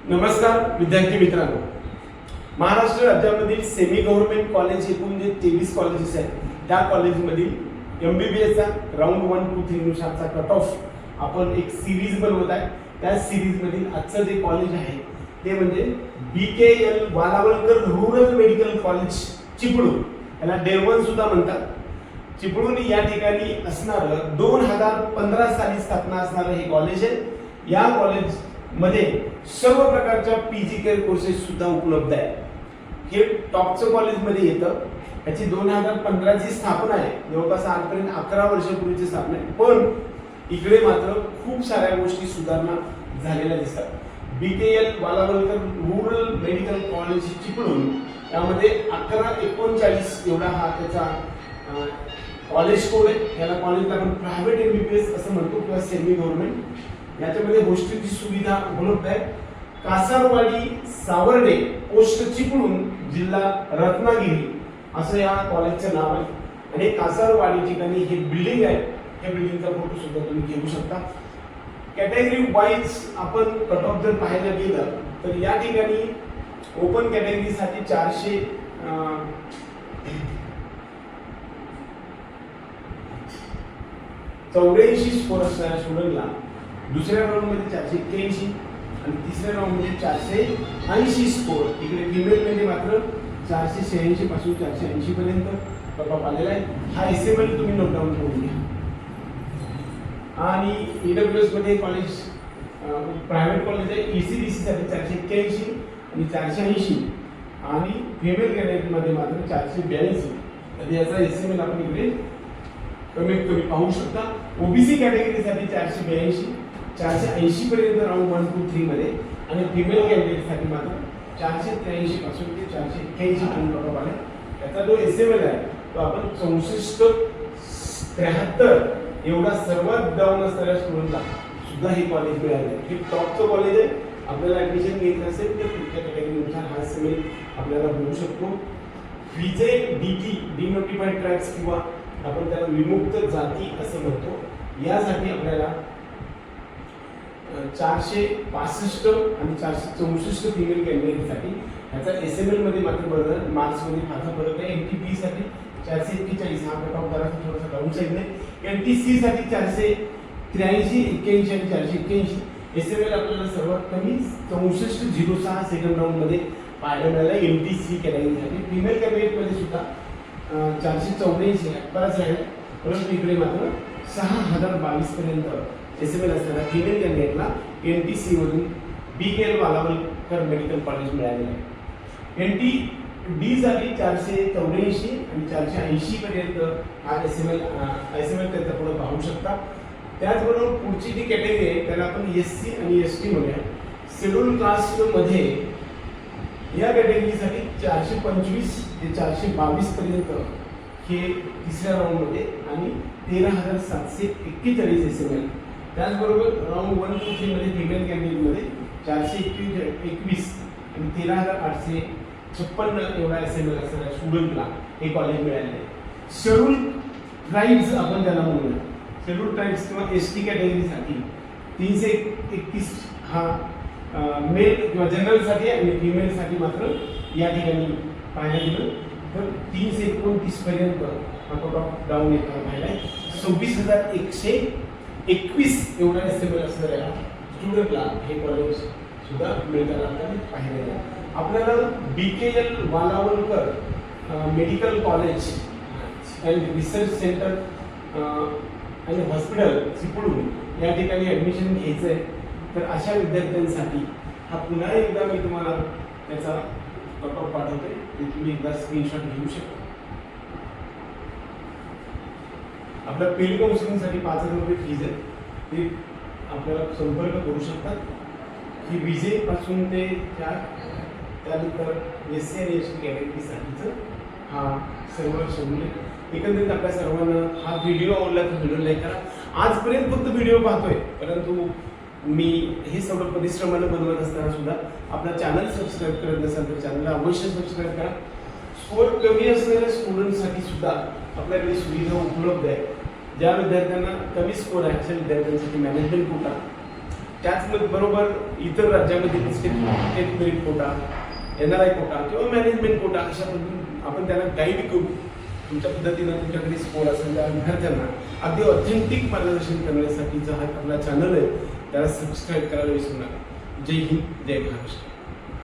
नमस्कार विद्यार्थी मित्रांनो, महाराष्ट्र राज्यामधील सेमी गव्हर्नमेंट कॉलेज एकूण जे 23 कॉलेजेस आहेत त्या कॉलेजमधील MBBSचा राऊंड 1, 2, 3 नुसारचा कट ऑफ आपण एक सिरीज बनवत आहे. त्या सिरीजमधील आजचं जे कॉलेज आहे ते म्हणजे BKL Walawalkar rural medical college Chiplun, याला डेरवन सुद्धा म्हणतात. चिपळूण या ठिकाणी असणारं 2015 साली स्थापना असणारं हे कॉलेज आहे. या कॉलेज मध्ये सर्व प्रकारच्या PG केअर कोर्सेस सुद्धा उपलब्ध आहे. हे टॉपचं कॉलेजमध्ये येतं. याची 2015 ची स्थापना आहे. जवळपास आजपर्यंत 11 वर्षापूर्वीची स्थापना आहे. पण इकडे मात्र खूप साऱ्या गोष्टी सुधारणा झालेल्या दिसतात. BKL Walawalkar rural medical college Chiplun यामध्ये 1139 एवढा हा त्याचा कॉलेज कोड आहे. याला कॉलेजला आपण प्रायव्हेट MBBS असं म्हणतो किंवा सेमी गव्हर्नमेंट. याच्यामध्ये हॉस्टेलची सुविधा उपलब्ध आहे. कासारवाडी सावर्डे पोस्ट चिपळूण जिल्हा रत्नागिरी असं या कॉलेजचं नाव आहे. आणि कासारवाडी ठिकाणी हे बिल्डिंग आहे. या बिल्डिंगचा फोटो सुद्धा तुम्ही घेऊ शकता. कॅटेगरी वाईज आपण कट ऑफ जर पाहायला गेलं तर या ठिकाणी ओपन कॅटेगरीसाठी 484 स्कोर असणाऱ्या स्टुडंटला दुसऱ्या राऊंडमध्ये 481 आणि तिसऱ्या राऊंडमध्ये 480 स्कोर. इकडे फिमेलमध्ये मात्र 486 पासून 480 पर्यंत कट ऑफ आलेला आहे. हा SML तुम्ही नोट डाऊन करून घ्या. आणि EWS मध्ये कॉलेज प्रायव्हेट कॉलेज आहे. ECDC साठी 481 आणि 480 आणि फिमेल कॅटेगरीमध्ये मात्र 482. तर याचा SML आपण इकडे कमीत कमी पाहू शकता. OBC कॅटेगरीसाठी 482 480 पर्यंत राऊंड 1, 2, 3 मध्ये आणि फिमेल कॅटेगरीसाठी मात्र 483 पासून ते 481 पर्यंत कट ऑफ आले. याचा जो SML आहे तो आपण 64-73 एवढा सर्वात डाऊन असणाऱ्या स्टुडंटला सुद्धा हे कॉलेज मिळाले. हे टॉपचं कॉलेज आहे. आपल्याला ऍडमिशन घ्यायचं असेल तर तुमच्या कॅटेगरीनुसार हा SML आपल्याला मिळू शकतो. VJ DT डिनोटिफाईड ट्रॅक्स किंवा आपण त्याला विमुक्त जाती असं म्हणतो. यासाठी आपल्याला 465 आणि 464 फिमेल कॅटेगरीसाठी याचा SML मध्ये मात्र बदल मार्क्स मध्ये फारसा फरक आहे. NTP साठी 441 हा कट ऑफ जरा थोडासा डाऊन साईड नाही. NTC साठी 483, 81 आणि 481. SML आपल्याला सर्वात कमी 6406 सेकंड राऊंड मध्ये पाहायला मिळाला. NTC कॅटेगरीसाठी फिमेल कॅटेगरीमध्ये सुद्धा 484 बराच आहे. परंतु इकडे मात्र 6022 पर्यंत SML असणारा फिमेल कॅन्डिडेटला NTC मधून BKL वालावलकर मेडिकल कॉलेज मिळालेलं आहे. NTD साठी 484 आणि 480 पर्यंत हा SML त्याचा पुढे पाहू शकता. त्याचबरोबर पुढची जी कॅटेगरी आहे त्याला आपण SC आणि ST म्हणूया. शेड्यूल कास्ट मध्ये या कॅटेगरीसाठी 425 ते 422 पर्यंत हे तिसऱ्या राऊंड मध्ये आणि 13,741 SML. त्याचबरोबर राऊंड 1, 2, 3 मध्ये फिमेल कॅटेगरीमध्ये 421 आणि 13,856 एवढा SML असणाऱ्या स्टुडंटला हे कॉलेज मिळाले आहे. शेड्यूल ट्राईब्स आपण त्याला म्हणूया. शेड्यूल ट्राईब्स किंवा ST कॅटेगरीसाठी 331 हा मेल किंवा जनरलसाठी आणि फिमेलसाठी मात्र या ठिकाणी पाहायला गेलं तर 329 पर्यंत कट ऑफ डाऊन येताना पाहिला आहे. 26,121 एवढा SML असणाऱ्या स्टुडंटला हे कॉलेज सुद्धा मिळताना आपल्याला पाहिलं आहे. आपल्याला BKL Walawalkar medical college and research centre आणि हॉस्पिटल चिपळूण या ठिकाणी ॲडमिशन घ्यायचं आहे. तर अशा विद्यार्थ्यांसाठी हा पुन्हा एकदा मी तुम्हाला त्याचा कट ऑफ पाठवते. तुम्ही एकदा स्क्रीनशॉट घेऊ शकता. आपल्या पेड काउन्सिलिंगसाठी 5,000 रुपये फीज आहे. ते आपल्याला संपर्क करू शकतात. ही VJ पासून ते त्यानंतर SC आणि ST कॅटेगरीसाठीचं हा सर्व शेड्यूल आहे. एकंदरीत आपल्या सर्वांना हा व्हिडिओ आवडला तर व्हिडिओ लाईक करा. आजपर्यंत फक्त व्हिडिओ पाहतोय परंतु मी हे सगळं परिश्रमानं बनवत असताना सुद्धा आपला चॅनल सबस्क्राईब करत नसाल तर चॅनलला अवश्य सबस्क्राईब करा. स्कोर कमी असलेल्या स्टुडंटसाठी सुद्धा आपल्याकडे सुविधा उपलब्ध आहे. ज्या विद्यार्थ्यांना कमी स्कोर आहे अशा विद्यार्थ्यांसाठी मॅनेजमेंट कोटा त्याचबरोबर इतर राज्यामधील state merit quota, NRI quota किंवा मॅनेजमेंट कोटा अशा पद्धतीने आपण त्याला गाईड करू. तुमच्या पद्धतीनं तुमच्याकडे स्कोर असेल त्या विद्यार्थ्यांना अगदी ऑथेंटिक मार्गदर्शन करण्यासाठीचा हा आपला चॅनल आहे, त्याला सबस्क्राईब करायला विसरू नका. जय हिंद, जय महाराष्ट्र.